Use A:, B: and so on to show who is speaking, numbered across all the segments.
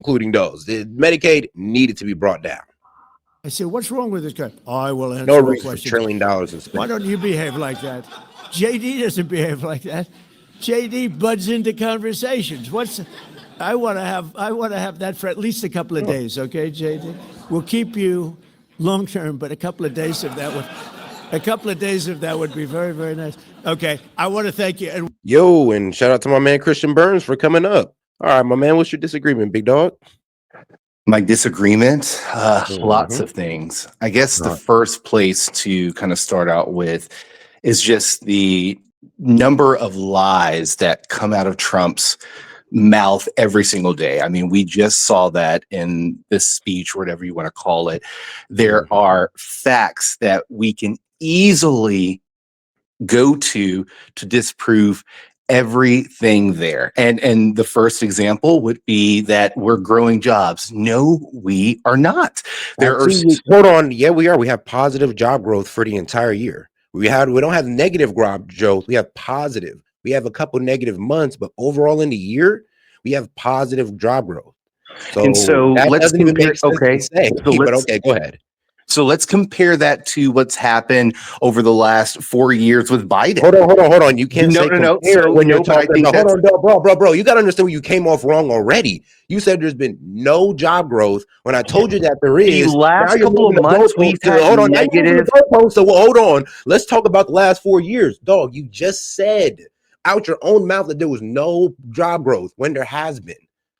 A: including those. The Medicaid needed to be brought down.
B: I said, what's wrong with this guy? I will answer
A: No
B: all
A: reason for
B: questions.
A: $1 trillion in spending.
B: Why don't you behave like that? JD doesn't behave like that. JD buds into conversations. I want to have that for at least a couple of days, okay, JD? We'll keep you long term, but a couple of days of that would be very, very nice. Okay, I want to thank you.
A: Yo, and shout out to my man Christian Burns for coming up. All right, my man, what's your disagreement, big dog?
C: My disagreement, lots of things. I guess the first place to kind of start out with is just the number of lies that come out of Trump's mouth every single day. I mean, we just saw that in this speech, or whatever you want to call it. There are facts that we can easily go to disprove everything there. And the first example would be that we're growing jobs. No, we are not.
A: Hold on. Yeah, we are. We have positive job growth for the entire year. We don't have negative growth, Joe. We have positive. We have a couple negative months, but overall in the year, we have positive job growth. So that
C: let's
A: doesn't even make sense
C: okay.
A: to say, but okay, go ahead.
C: So let's compare that to what's happened over the last 4 years with Biden.
A: Hold on. You can't say compare
C: So,
A: when you're talking about, hold on, bro. You got to understand where you came off wrong already. You said there's been no job growth when I told you that there is.
C: The last couple of months, we've had negative.
A: So hold on. Let's talk about the last 4 years. Dog, you just said out your own mouth that there was no job growth when there has been.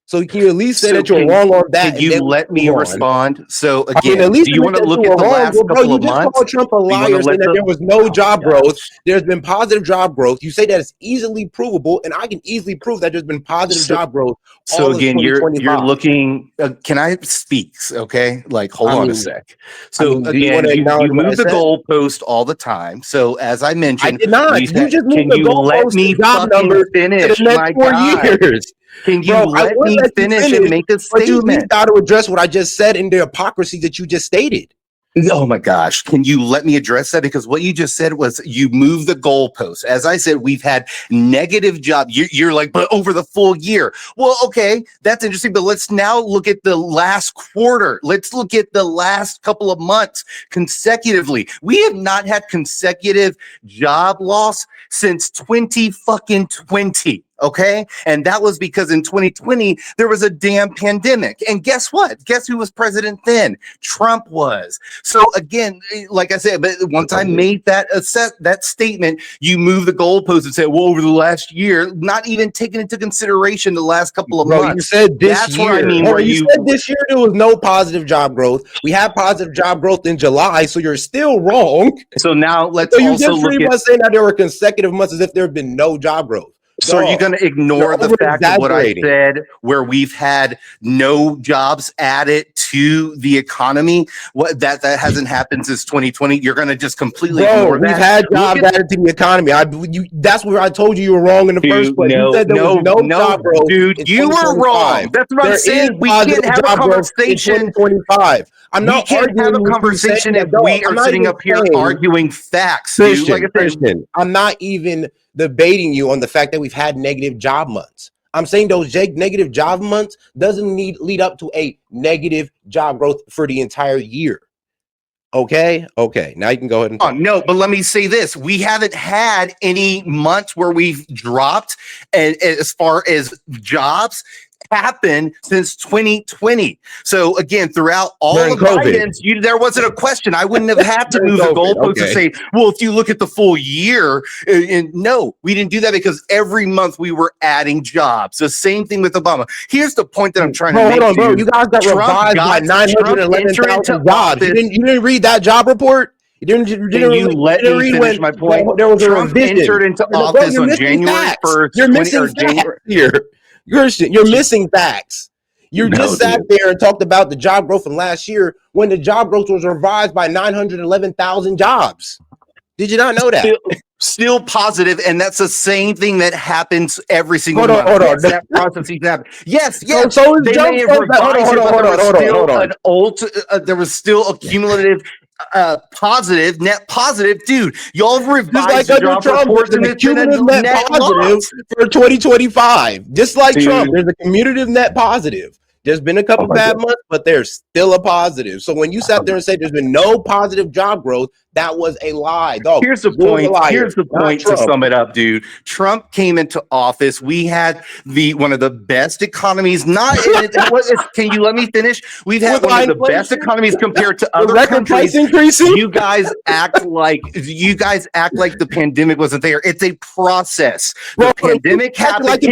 A: So can you at least say that you're wrong on that?
C: Can you let me respond? So again,
A: at least
C: do you want to look at the last couple of months?
A: You just called Trump a liar saying that there was no job growth. There's been positive job growth. You say that it's easily provable, and I can easily prove that there's been positive job growth.
C: So again, you're looking. Can I speak? Okay, like hold on a sec. So again, you move the goalpost all the time. So as I mentioned,
A: I did not. You just moved the goalpost job number
C: finish
A: for the next 4 years.
C: Can you let me finish and make a statement?
A: But you at least got to address what I just said in the hypocrisy that you just stated.
C: Oh my gosh. Can you let me address that? Because what you just said was you move the goalposts. As I said, we've had negative job. You're like, but over the full year. Well, okay, that's interesting. But let's now look at the last quarter. Let's look at the last couple of months consecutively. We have not had consecutive job loss since 2020. Okay. And that was because in 2020, there was a damn pandemic. And guess what? Guess who was president then? Trump was. So again, like I said, but once I made that statement, you move the goalpost and say, well, over the last year, not even taking into consideration the last couple of months.
A: You said this year.
C: What I mean,
A: you said this year there was no positive job growth. We had positive job growth in July, so you're still wrong.
C: So now let's also
A: just pretty much saying that there were consecutive months as if there have been no job growth.
C: So are you going to ignore the fact of what I said, where we've had no jobs added to the economy? What that hasn't happened since 2020. You're going to just completely ignore that.
A: We've had jobs added to the economy. That's where I told you were wrong in the first place. You said there was no job growth.
C: Dude, you were wrong. That's what I'm saying. We can't have a conversation.
A: 2025. I'm not
C: arguing. Have a conversation if we are sitting up here arguing facts.
A: Christian, I'm not even debating you on the fact that we've had negative job months. I'm saying those negative job months doesn't lead up to a negative job growth for the entire year. Okay. Now you can go ahead and talk.
C: No, but let me say this. We haven't had any months where we've dropped as far as jobs happened since 2020. So again, throughout all of Biden's, there wasn't a question. I wouldn't have had to move the goalpost to say, well, if you look at the full year, and no, we didn't do that because every month we were adding jobs. The same thing with Obama. Here's the point that I'm trying to make.
A: Hold on, bro. You guys got revised by 911,000 jobs. You didn't read that job report? You didn't
C: let me finish my point?
A: There was
C: Trump entered into office on January 1st.
A: You're missing facts here. You're missing facts. You just sat there and talked about the job growth from last year when the job growth was revised by 911,000 jobs. Did you not know that?
C: Still positive, and that's the same thing that happens every single month.
A: Hold on.
C: That process happened. Yes.
A: So they may have revised it, hold on.
C: There was still a cumulative positive, net positive, dude. Y'all revised
A: just like Trump, there's a cumulative net positive for 2025. Just like Trump, there's a cumulative net positive. There's been a couple bad months, but there's still a positive. So when you sat there and said there's been no positive job growth, that was a lie, dog.
C: Here's the point. Here's the point to sum it up, dude. Trump came into office. We had one of the best economies. Can you let me finish? We've had one of the best economies compared to other countries. You guys act like the pandemic wasn't there. It's a process. The pandemic happened.
A: Like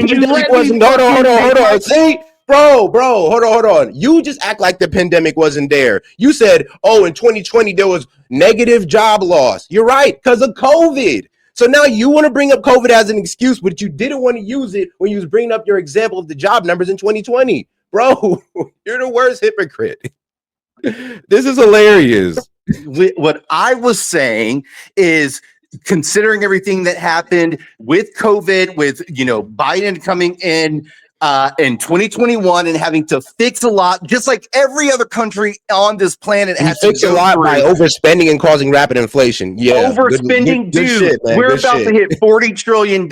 A: hold on. See? Bro, hold on. You just act like the pandemic wasn't there. You said, oh, in 2020, there was negative job loss. You're right, because of COVID. So now you want to bring up COVID as an excuse, but you didn't want to use it when you was bringing up your example of the job numbers in 2020. Bro, you're the worst hypocrite. This is hilarious.
C: What I was saying is, considering everything that happened with COVID, with Biden coming in 2021 and having to fix a lot, just like every other country on this planet has to
A: fix a lot by overspending and causing rapid inflation. Yeah,
C: overspending, dude. Shit, we're about to hit $40 trillion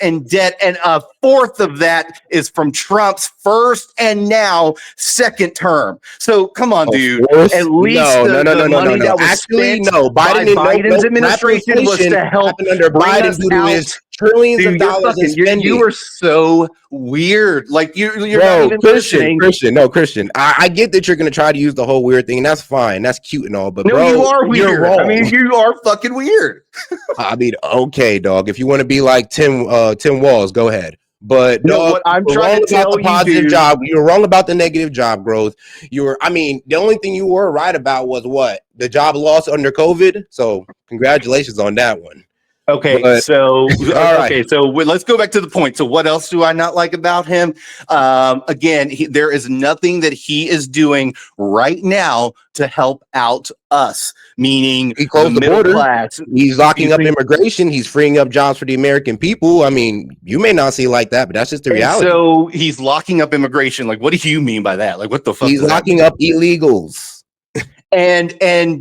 C: in debt, and a fourth of that is from Trump's first and now second term. So come on, dude. At least the money that was spent by Biden's administration was to help
A: under Biden due to his trillions of dollars in spending.
C: You are so weird. Like you're
A: not even Christian. I get that you're gonna try to use the whole weird thing, and that's fine. That's cute and all, but
C: no,
A: bro,
C: you are weird. You're wrong. I mean, you are fucking weird.
A: I mean, okay, dog. If you want to be like Tim Walls, go ahead. But
C: no, what I'm trying to tell you,
A: you're wrong about the negative job growth. The only thing you were right about was what? The job loss under COVID. So congratulations on that one.
C: Okay, so let's go back to the point. So what else do I not like about him? Again, there is nothing that he is doing right now to help out us, meaning
A: he closed the border. Class. He's locking up immigration. He's freeing up jobs for the American people. I mean, you may not see it like that, but that's just the reality.
C: So he's locking up immigration. Like, what do you mean by that? Like, what the fuck?
A: He's locking up illegals.
C: And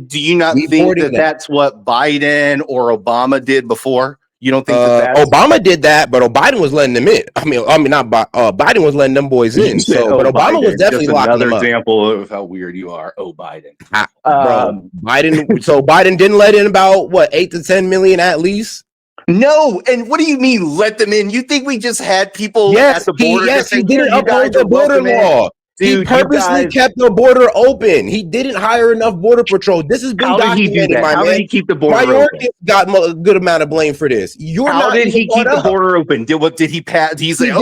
C: do you not think that that's what Biden or Obama did before? You don't think
A: Obama did that, but Biden was letting them in. I mean, not Biden was letting them boys in. So, but Obama was definitely locking them up.
C: Another example of how weird you are. Oh, Biden.
A: Biden. So Biden didn't let in about 8 to 10 million at least.
C: No, and what do you mean let them in? You think we just had people at the border?
A: He didn't uphold the border law. Dude, he purposely kept the border open. He didn't hire enough border patrol. This has been documented, my man.
C: How did he keep the border open?
A: Got a good amount of blame for this.
C: How did he keep the border open? Did he pass? He's like,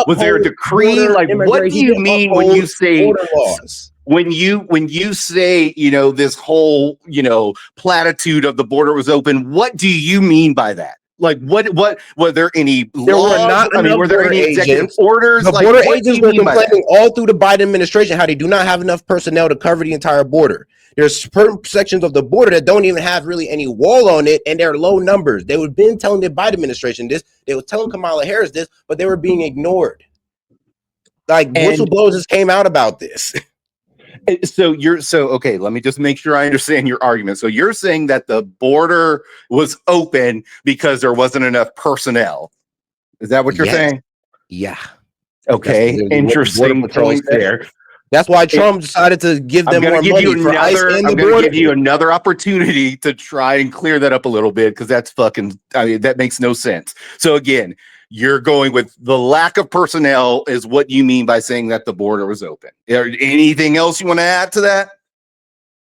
C: was there a decree? Like, what do you mean when you say when you say this whole platitude of the border was open? What do you mean by that? Like what were there any laws? Were there any executive orders?
A: The border agents were complaining all through the Biden administration how they do not have enough personnel to cover the entire border. There's certain sections of the border that don't even have really any wall on it, and they're low numbers. They would been telling the Biden administration this. They were telling Kamala Harris this, but they were being ignored. Like whistleblowers just came out about this.
C: Okay, let me just make sure I understand your argument. So you're saying that the border was open because there wasn't enough personnel. Is that what you're saying?
A: Yeah.
C: Okay, interesting point there.
A: That's why Trump decided to give them more money for ICE and the border. I'm going to give you
C: another opportunity to try and clear that up a little bit, because that's that makes no sense. So again, you're going with the lack of personnel is what you mean by saying that the border was open. Anything else you want to add to that?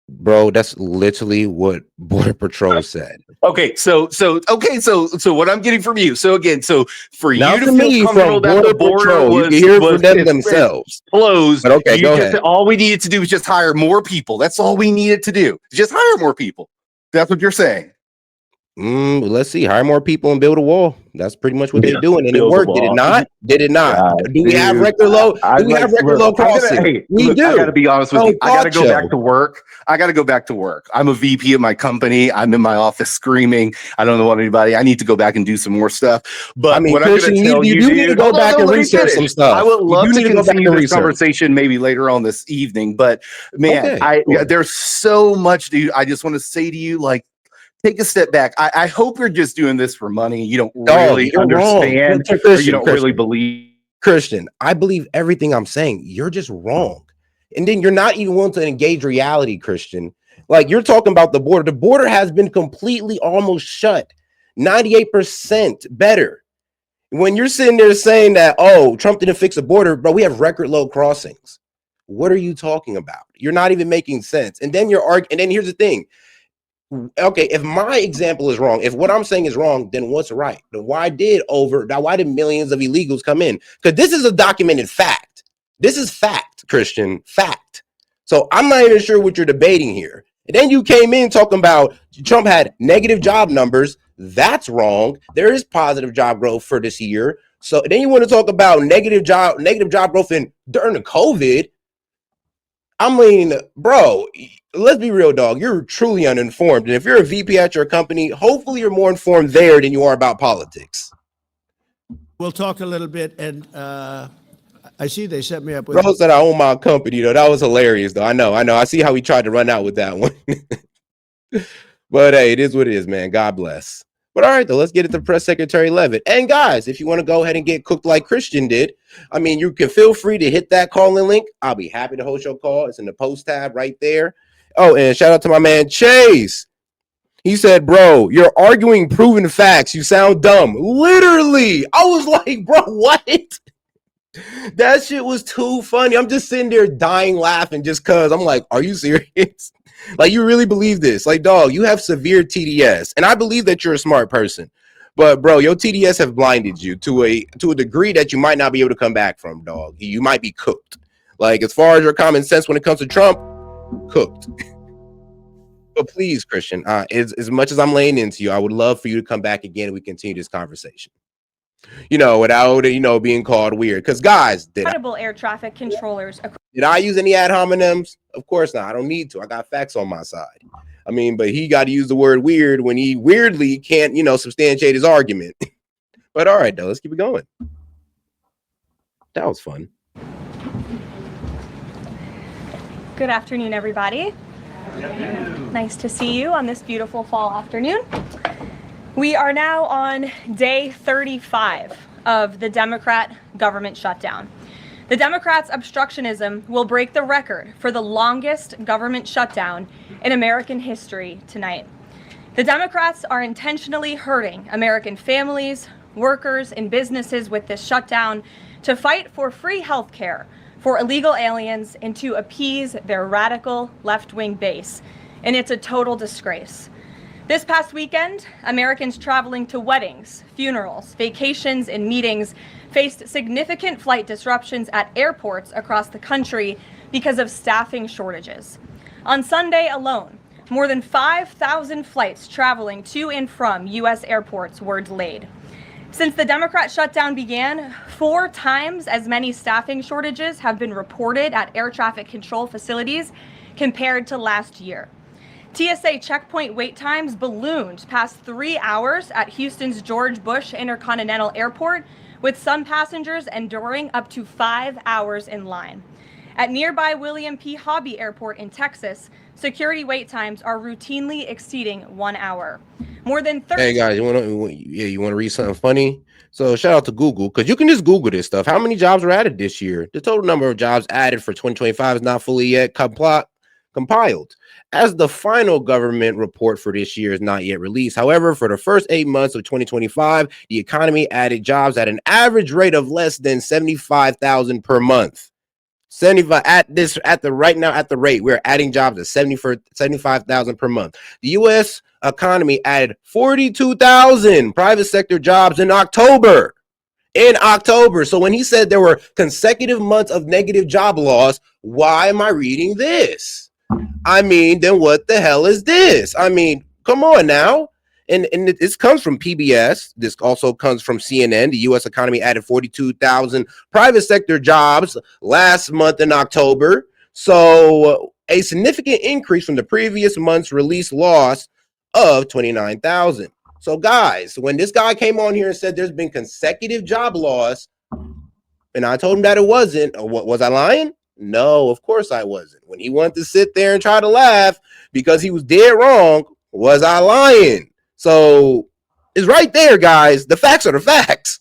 A: Bro, that's literally what Border Patrol said.
C: Okay, so what I'm getting from you. So again, for you to feel comfortable that the border was
A: themselves
C: closed. But okay, go ahead. All we needed to do was just hire more people. That's all we needed to do. Just hire more people. That's what you're saying.
A: Let's see. Hire more people and build a wall. That's pretty much what they're doing, and it worked. Did it not? Did it not? Do we have record low? Do we have record low crossing? We do.
C: I got to be honest with you. I got to go back to work. I'm a VP at my company. I'm in my office screaming. I don't know what anybody. I need to go back and do some more stuff. But what I'm going to tell you,
A: need to go back and research some stuff.
C: I would love to continue this conversation maybe later on this evening. But man, there's so much, dude. I just want to say to you, like, take a step back. I hope you're just doing this for money. You don't really understand, or you don't really believe.
A: Christian, I believe everything I'm saying. You're just wrong. And then you're not even willing to engage reality, Christian. Like you're talking about the border. The border has been completely almost shut. 98% better. When you're sitting there saying that, oh, Trump didn't fix the border, but we have record low crossings. What are you talking about? You're not even making sense. And then and then here's the thing. Okay, if my example is wrong, if what I'm saying is wrong, then what's right? Then why did millions of illegals come in? Because this is a documented fact. This is fact, Christian, fact. So I'm not even sure what you're debating here. And then you came in talking about Trump had negative job numbers. That's wrong. There is positive job growth for this year. So then you want to talk about negative job growth during the COVID. I mean, bro, let's be real, dog. You're truly uninformed. And if you're a VP at your company, hopefully you're more informed there than you are about politics.
B: We'll talk a little bit. And I see they set me up with.
A: Bro said I own my company, though. That was hilarious, though. I know. I see how he tried to run out with that one. But hey, it is what it is, man. God bless. But all right, though, let's get it to Press Secretary Leavitt. And guys, if you want to go ahead and get cooked like Christian did, I mean, you can feel free to hit that call-in link. I'll be happy to host your call. It's in the post tab right there. Oh, and shout out to my man Chase. He said, bro, you're arguing proven facts. You sound dumb. Literally. I was like, bro, what? That shit was too funny. I'm just sitting there dying laughing just because I'm like, are you serious? Like, you really believe this? Like, dog, you have severe TDS. And I believe that you're a smart person. But, bro, your TDS have blinded you to a degree that you might not be able to come back from, dog. You might be cooked. Like, as far as your common sense when it comes to Trump, cooked. But please, Christian, as much as I'm laying into you, I would love for you to come back again and we continue this conversation. Without, being called weird. Because, guys,
D: incredible air traffic controllers.
A: Did I use any ad hominems? Of course not. I don't need to. I got facts on my side. I mean, but he got to use the word weird when he weirdly can't, substantiate his argument. But all right, though, let's keep it going. That was fun.
D: Good afternoon, everybody. Nice to see you on this beautiful fall afternoon. We are now on day 35 of the Democrat government shutdown. The Democrats' obstructionism will break the record for the longest government shutdown in American history tonight. The Democrats are intentionally hurting American families, workers, and businesses with this shutdown to fight for free health care for illegal aliens and to appease their radical left-wing base. And it's a total disgrace. This past weekend, Americans traveling to weddings, funerals, vacations, and meetings faced significant flight disruptions at airports across the country because of staffing shortages. On Sunday alone, more than 5,000 flights traveling to and from U.S. airports were delayed. Since the Democrat shutdown began, 4 times as many staffing shortages have been reported at air traffic control facilities compared to last year. TSA checkpoint wait times ballooned past 3 hours at Houston's George Bush Intercontinental Airport, with some passengers enduring up to 5 hours in line. At nearby William P. Hobby Airport in Texas, security wait times are routinely exceeding 1 hour. More than 30.
A: Hey guys, you want to read something funny? So shout out to Google, because you can just Google this stuff. How many jobs were added this year? The total number of jobs added for 2025 is not fully yet compiled, as the final government report for this year is not yet released. However, for the first 8 months of 2025, the economy added jobs at an average rate of less than 75,000 per month. 75 at the rate we're adding jobs at 75,000 per month. The U.S. economy added 42,000 private sector jobs in October. So when he said there were consecutive months of negative job loss, why am I reading this? I mean, then what the hell is this? I mean, come on now. And this comes from PBS. This also comes from CNN. The U.S. economy added 42,000 private sector jobs last month in October. So a significant increase from the previous month's release loss of 29,000. So guys, when this guy came on here and said there's been consecutive job loss, and I told him that it wasn't, was I lying? No, of course I wasn't. When he wanted to sit there and try to laugh because he was dead wrong, was I lying? So it's right there, guys. The facts are the facts.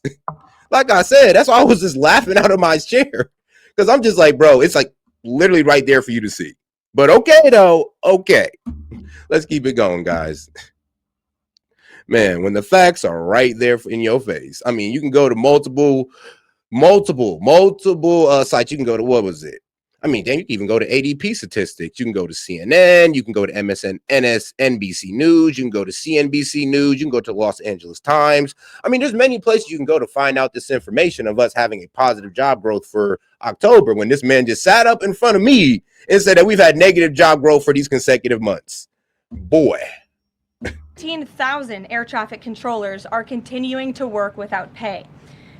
A: Like I said, that's why I was just laughing out of my chair. Because I'm just like, bro, it's like literally right there for you to see. But okay, though. Okay. Let's keep it going, guys. Man, when the facts are right there in your face. I mean, you can go to multiple sites. You can go to, what was it? I mean, then you can even go to ADP statistics. You can go to CNN. You can go to NBC News. You can go to CNBC News. You can go to Los Angeles Times. I mean, there's many places you can go to find out this information of us having a positive job growth for October, when this man just sat up in front of me and said that we've had negative job growth for these consecutive months. Boy.
D: 15,000 air traffic controllers are continuing to work without pay.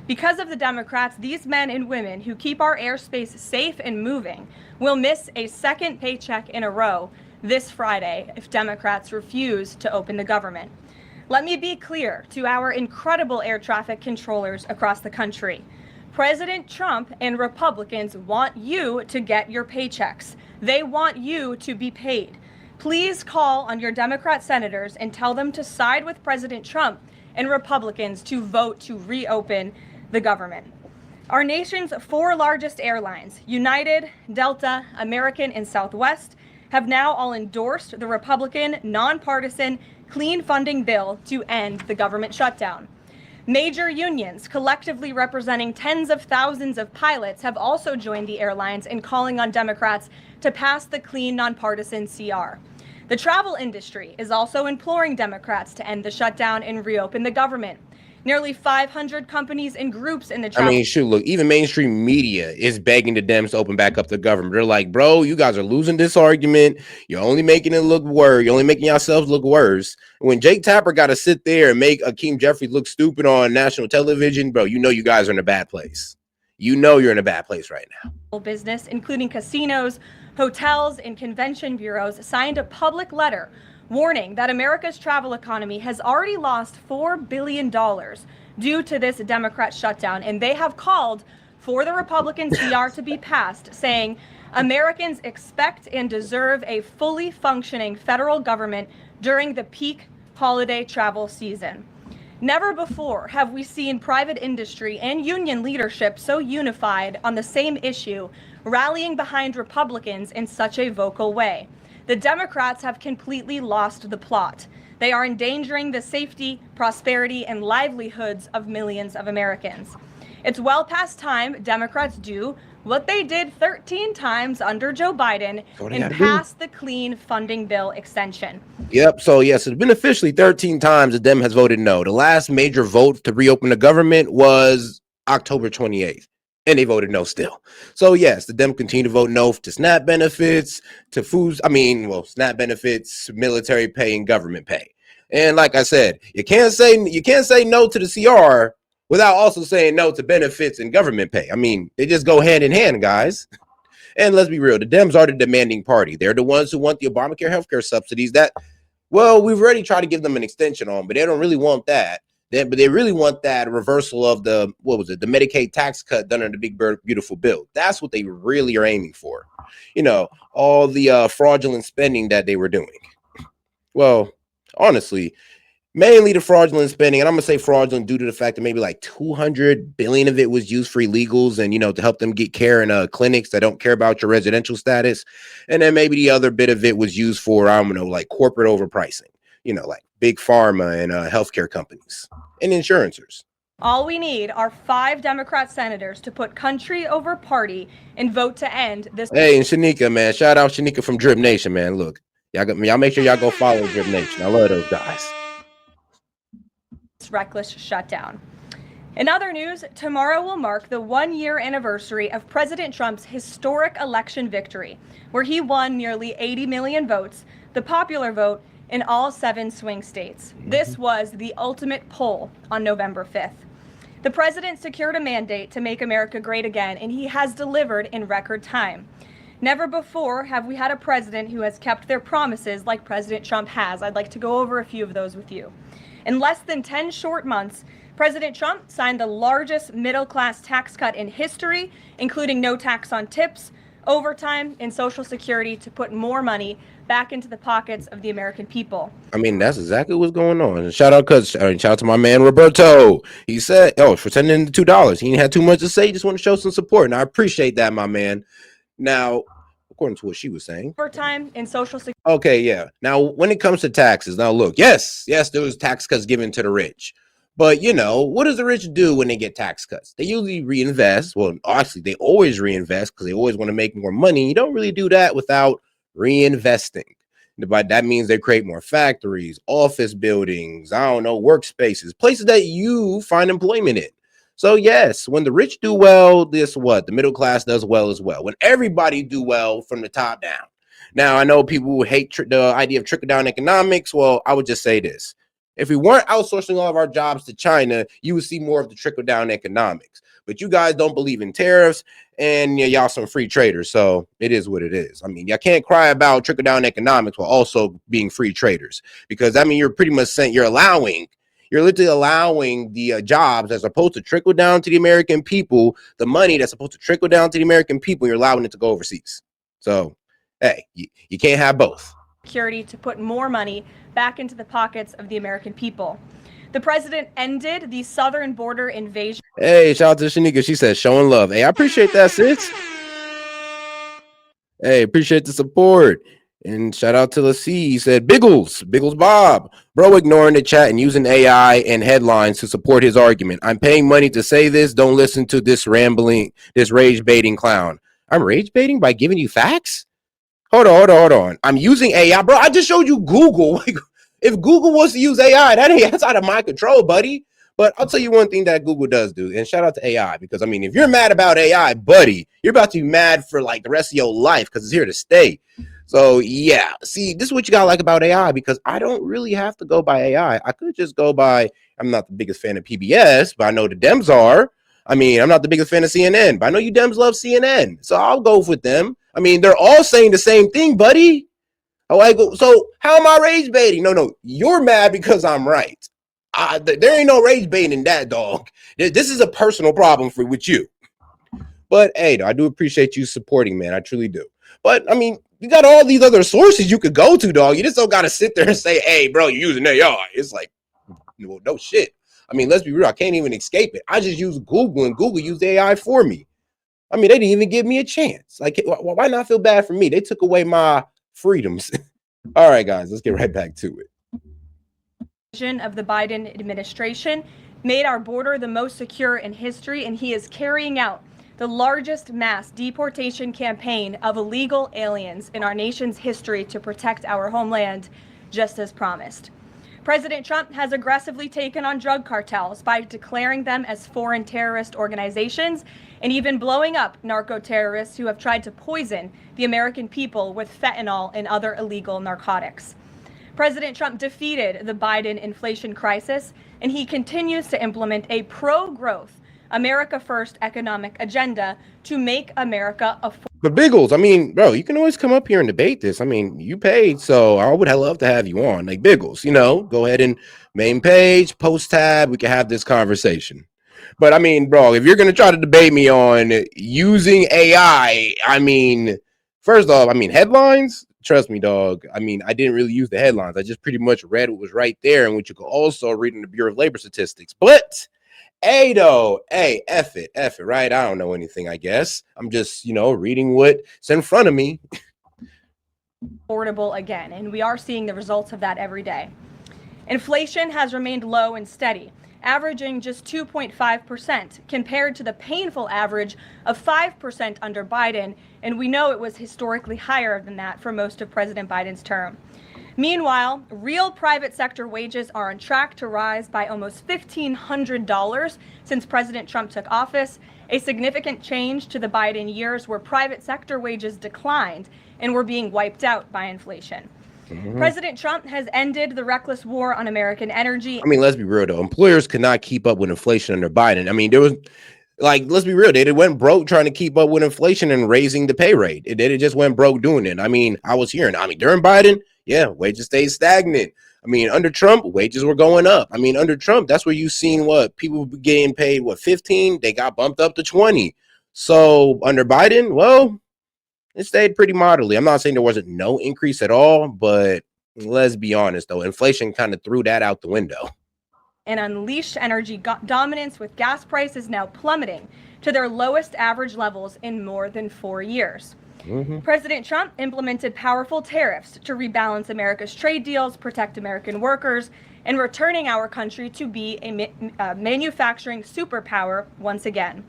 D: Because of the Democrats, these men and women who keep our airspace safe and moving will miss a second paycheck in a row this Friday if Democrats refuse to open the government. Let me be clear to our incredible air traffic controllers across the country. President Trump and Republicans want you to get your paychecks. They want you to be paid. Please call on your Democrat senators and tell them to side with President Trump and Republicans to vote to reopen the government. Our nation's 4 largest airlines, United, Delta, American, and Southwest, have now all endorsed the Republican nonpartisan clean funding bill to end the government shutdown. Major unions, collectively representing tens of thousands of pilots, have also joined the airlines in calling on Democrats to pass the clean nonpartisan CR. The travel industry is also imploring Democrats to end the shutdown and reopen the government. Nearly 500 companies and groups in the travel.
A: I mean, shoot, look, even mainstream media is begging the Dems to open back up the government. They're like, bro, you guys are losing this argument. You're only making it look worse. You're only making yourselves look worse. When Jake Tapper got to sit there and make Akeem Jeffries look stupid on national television, bro, you know you guys are in a bad place. You know you're in a bad place right now.
D: Business, including casinos, hotels, and convention bureaus, signed a public letter warning that America's travel economy has already lost $4 billion due to this Democrat shutdown, and they have called for the Republican CR to be passed, saying Americans expect and deserve a fully functioning federal government during the peak holiday travel season. Never before have we seen private industry and union leadership so unified on the same issue, rallying behind Republicans in such a vocal way. The Democrats have completely lost the plot. They are endangering the safety, prosperity, and livelihoods of millions of Americans. It's well past time Democrats do what they did 13 times under Joe Biden and pass the clean funding bill extension.
A: Yep. So, yes, it's been officially 13 times the Dem has voted no. The last major vote to reopen the government was October 28th. And they voted no still. So, yes, the Dem continue to vote no to SNAP benefits, to foods. SNAP benefits, military pay, and government pay. And like I said, you can't say no to the CR without also saying no to benefits and government pay. I mean, they just go hand in hand, guys. And let's be real, the Dems are the demanding party. They're the ones who want the Obamacare healthcare subsidies that, well, we've already tried to give them an extension on, but they don't really want that. But they really want that reversal of the Medicaid tax cut done under the big beautiful bill. That's what they really are aiming for. You know, all the fraudulent spending that they were doing. Well, honestly, mainly the fraudulent spending, and I'm gonna say fraudulent due to the fact that maybe like 200 billion of it was used for illegals and, you know, to help them get care in clinics that don't care about your residential status. And then maybe the other bit of it was used for, I don't know, like corporate overpricing, you know, like big pharma and healthcare companies and insurances.
D: All we need are 5 Democrat senators to put country over party and vote to end this.
A: Hey, and Shanika, man, shout out Shanika from Drip Nation, man. Look, y'all make sure y'all go follow Drip Nation. I love those guys.
D: Reckless shutdown. In other news, tomorrow will mark the 1-year anniversary of President Trump's historic election victory, where he won nearly 80 million votes, the popular vote, in all 7 swing states. This was the ultimate poll on November 5th. The president secured a mandate to make America great again, and he has delivered in record time. Never before have we had a president who has kept their promises like President Trump has. I'd like to go over a few of those with you. In less than 10 short months, President Trump signed the largest middle-class tax cut in history, including no tax on tips, overtime, and Social Security to put more money back into the pockets of the American people.
A: I mean, that's exactly what's going on. And shout out to my man Roberto. He said, "Oh, for sending the $2, he ain't had too much to say. He just want to show some support, and I appreciate that, my man." Now, according to what she was saying,
D: overtime and Social Security.
A: Okay, yeah. Now, when it comes to taxes, now look, yes, there was tax cuts given to the rich. But, what does the rich do when they get tax cuts? They usually reinvest. Well, actually, they always reinvest because they always want to make more money. You don't really do that without reinvesting. But that means they create more factories, office buildings, I don't know, workspaces, places that you find employment in. So, yes, when the rich do well, the middle class does well as well. When everybody do well from the top down. Now, I know people who hate the idea of trickle-down economics. Well, I would just say this. If we weren't outsourcing all of our jobs to China, you would see more of the trickle-down economics. But you guys don't believe in tariffs, and y'all some free traders, so it is what it is. I mean, y'all can't cry about trickle-down economics while also being free traders, because I mean, you're pretty much saying you're literally allowing the jobs that's supposed to trickle down to the American people, the money that's supposed to trickle down to the American people, you're allowing it to go overseas. So, hey, you can't have both.
D: Security to put more money back into the pockets of the American people. The president ended the southern border invasion.
A: Hey, shout out to Shanika. She says showing love. Hey, I appreciate that, sis. Hey, appreciate the support. And shout out to Lassie. He said, Biggles Bob. Bro, ignoring the chat and using AI and headlines to support his argument. I'm paying money to say this. Don't listen to this rage baiting clown. I'm rage baiting by giving you facts? Hold on. I'm using AI. Bro, I just showed you Google. If Google wants to use AI, that's out of my control, buddy. But I'll tell you one thing that Google does do, and shout out to AI, because I mean, if you're mad about AI, buddy, you're about to be mad for like the rest of your life because it's here to stay. So yeah, see, this is what you gotta like about AI, because I don't really have to go by AI. I could just go by, I'm not the biggest fan of PBS, but I know the Dems are. I mean, I'm not the biggest fan of CNN, but I know you Dems love CNN. So I'll go with them. I mean, they're all saying the same thing, buddy. Oh, I go, so how am I rage baiting? No, you're mad because I'm right. There ain't no rage baiting in that, dog. This is a personal problem with you. But hey, I do appreciate you supporting, man. I truly do. But I mean, you got all these other sources you could go to, dog. You just don't got to sit there and say, hey, bro, you're using AI. It's like, well, no shit. I mean, let's be real. I can't even escape it. I just use Google, and Google used AI for me. I mean, they didn't even give me a chance. Like, why not feel bad for me? They took away my freedoms. All right, guys, let's get right back to it.
D: Of the Biden administration made our border the most secure in history, and he is carrying out the largest mass deportation campaign of illegal aliens in our nation's history to protect our homeland, just as promised. President Trump has aggressively taken on drug cartels by declaring them as foreign terrorist organizations and even blowing up narco-terrorists who have tried to poison the American people with fentanyl and other illegal narcotics. President Trump defeated the Biden inflation crisis, and he continues to implement a pro-growth, America First economic agenda to make America affordable.
A: But Biggles, I mean, bro, you can always come up here and debate this. I mean, you paid, so I would love to have you on. Like, Biggles, go ahead and main page, post tab, we can have this conversation. But I mean, bro, if you're going to try to debate me on using AI, I mean, first off, I mean, headlines, trust me, dog. I mean, I didn't really use the headlines. I just pretty much read what was right there and what you could also read in the Bureau of Labor Statistics. But hey, F it, right? I don't know anything, I guess. I'm just, reading what's in front of me.
D: Affordable again, and we are seeing the results of that every day. Inflation has remained low and steady, averaging just 2.5% compared to the painful average of 5% under Biden, and we know it was historically higher than that for most of President Biden's term. Meanwhile, real private sector wages are on track to rise by almost $1,500 since President Trump took office, a significant change to the Biden years where private sector wages declined and were being wiped out by inflation. President Trump has ended the reckless war on American energy. I
A: mean, let's be real, though. Employers could not keep up with inflation under Biden. I mean, there was, let's be real. They went broke trying to keep up with inflation and raising the pay rate. It just went broke doing it. I mean, I was hearing, during Biden, yeah, wages stayed stagnant. I mean, under Trump, wages were going up. I mean, under Trump, that's where you seen people getting paid, 15? They got bumped up to 20. So under Biden, well, it stayed pretty moderately. I'm not saying there wasn't no increase at all, but let's be honest, though, inflation kind of threw that out the window.
D: And unleashed energy dominance, with gas prices now plummeting to their lowest average levels in more than 4 years. President Trump implemented powerful tariffs to rebalance America's trade deals, protect American workers, and returning our country to be a manufacturing superpower once again.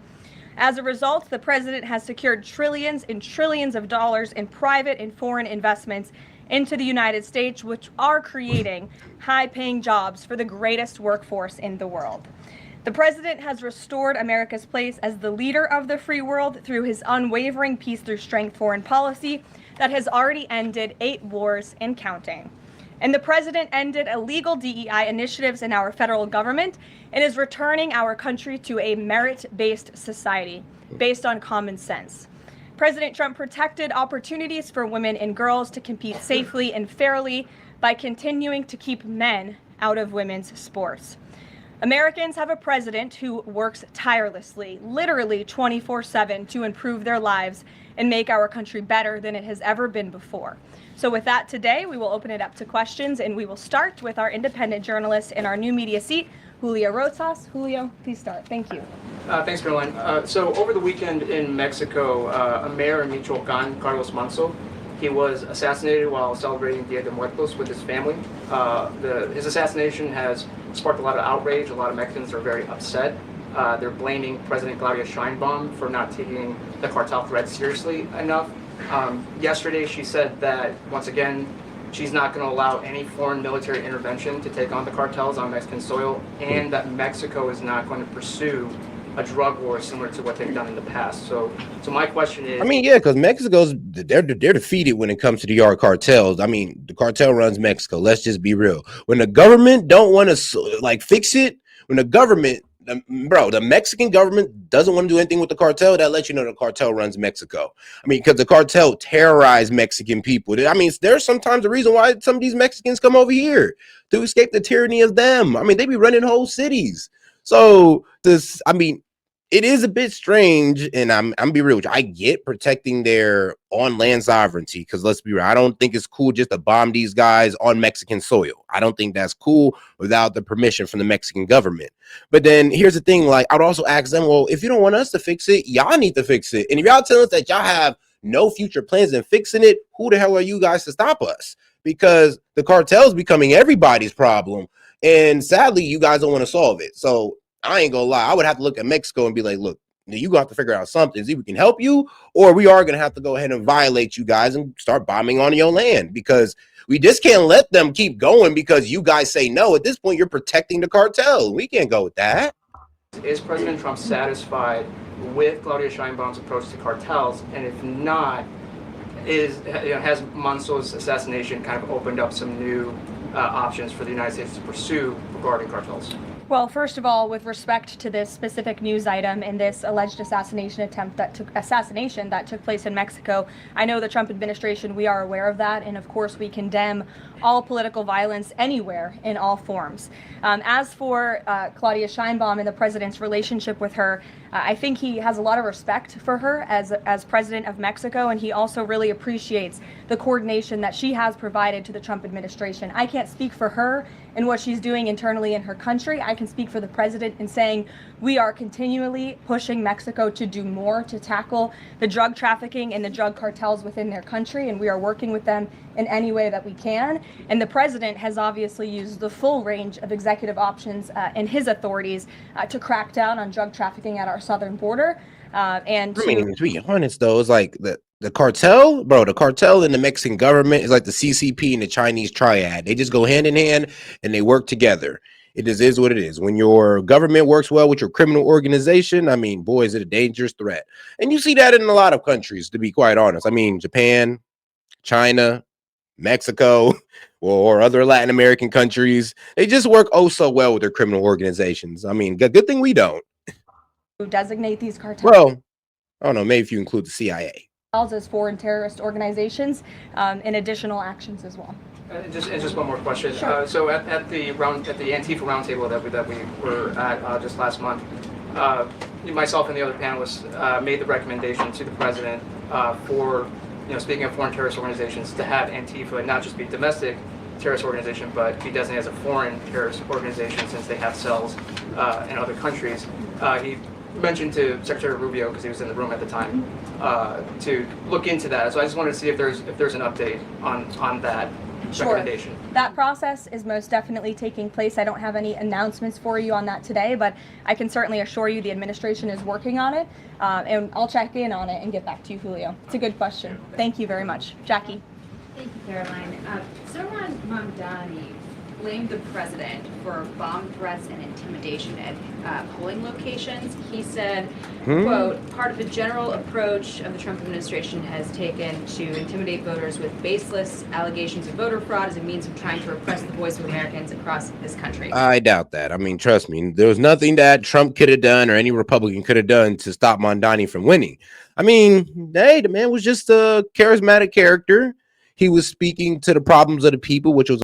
D: As a result, the president has secured trillions and trillions of dollars in private and foreign investments into the United States, which are creating high-paying jobs for the greatest workforce in the world. The president has restored America's place as the leader of the free world through his unwavering peace through strength foreign policy that has already ended 8 wars and counting. And the president ended illegal DEI initiatives in our federal government and is returning our country to a merit-based society based on common sense. President Trump protected opportunities for women and girls to compete safely and fairly by continuing to keep men out of women's sports. Americans have a president who works tirelessly, literally 24/7, to improve their lives and make our country better than it has ever been before. So with that, today we will open it up to questions, and we will start with our independent journalist in our new media seat, Julio Rosas. Julio, please start. Thank you.
E: Thanks, Caroline. So over the weekend in Mexico, a mayor in Michoacan, Carlos Manso, he was assassinated while celebrating Dia de Muertos with his family. His assassination has sparked a lot of outrage. A lot of Mexicans are very upset. They're blaming President Claudia Sheinbaum for not taking the cartel threat seriously enough. Yesterday, she said that, once again, she's not going to allow any foreign military intervention to take on the cartels on Mexican soil, and that Mexico is not going to pursue a drug war similar to what they've done in the past. So my question is,
A: I mean, yeah, because they're defeated when it comes to the cartels. I mean, the cartel runs Mexico. Let's just be real. When the government don't want to fix it, when the government, the Mexican government doesn't want to do anything with the cartel, that lets you know the cartel runs Mexico. I mean, because the cartel terrorize Mexican people. I mean, there's sometimes a reason why some of these Mexicans come over here to escape the tyranny of them. I mean, they be running whole cities. So it is a bit strange, and I'm be real with you. I get protecting their on land sovereignty, because let's be real, I don't think it's cool just to bomb these guys on Mexican soil. I don't think that's cool without the permission from the Mexican government. But then here's the thing, I'd also ask them, well, if you don't want us to fix it, y'all need to fix it. And if y'all tell us that y'all have no future plans in fixing it, who the hell are you guys to stop us? Because the cartel's becoming everybody's problem, and sadly, you guys don't want to solve it. So I ain't gonna lie, I would have to look at Mexico and be like, look, you gonna have to figure out something. See if we can help you, or we are gonna have to go ahead and violate you guys and start bombing on your land, because we just can't let them keep going because you guys say no. At this point, you're protecting the cartel. We can't go with that.
E: is President Trump satisfied with Claudia Sheinbaum's approach to cartels? And if not, has Manso's assassination kind of opened up some new options for the United States to pursue regarding cartels?
D: Well, first of all, with respect to this specific news item and this alleged assassination that took place in Mexico, I know the Trump administration, we are aware of that, and of course we condemn all political violence anywhere in all forms. As for Claudia Sheinbaum and the president's relationship with her, I think he has a lot of respect for her as president of Mexico, and he also really appreciates the coordination that she has provided to the Trump administration. I can't speak for her and what she's doing internally in her country. I can speak for the president in saying we are continually pushing Mexico to do more to tackle the drug trafficking and the drug cartels within their country, and we are working with them in any way that we can. And the president has obviously used the full range of executive options and his authorities to crack down on drug trafficking at our southern border. To
A: be honest, though, it's like the cartel, the cartel and the Mexican government is like the CCP and the Chinese triad. They just go hand in hand and they work together. It just is what it is. When your government works well with your criminal organization, I mean, boy, is it a dangerous threat. And you see that in a lot of countries, to be quite honest. I mean, Japan, China, Mexico, or other Latin American countries, they just work oh so well with their criminal organizations. I mean, good thing we don't.
D: Designate these cartels.
A: Well, I don't know, maybe if you include the CIA.
D: As foreign terrorist organizations and additional actions as well.
E: Just one more question.
D: Sure.
E: So at the Antifa roundtable that we were at just last month, myself and the other panelists made the recommendation to the president for speaking of foreign terrorist organizations, to have Antifa not just be domestic terrorist organization, but be designated as a foreign terrorist organization since they have cells in other countries. He mentioned to Secretary Rubio, because he was in the room at the time, to look into that. So I just wanted to see if there's an update on that recommendation.
D: That process is most definitely taking place. I don't have any announcements for you on that today, but I can certainly assure you the administration is working on it, and I'll check in on it and get back to you, Julio. It's a good question. Thank you very much. Jackie.
F: Thank you, Caroline. Zoran Mamdani blamed the president for bomb threats and intimidation at polling locations. He said, quote, part of the general approach of the Trump administration has taken to intimidate voters with baseless allegations of voter fraud as a means of trying to repress the voice of Americans across this country.
A: I doubt that. I mean, trust me, there was nothing that Trump could have done or any Republican could have done to stop Mamdani from winning. I mean, hey, the man was just a charismatic character. He was speaking to the problems of the people, which was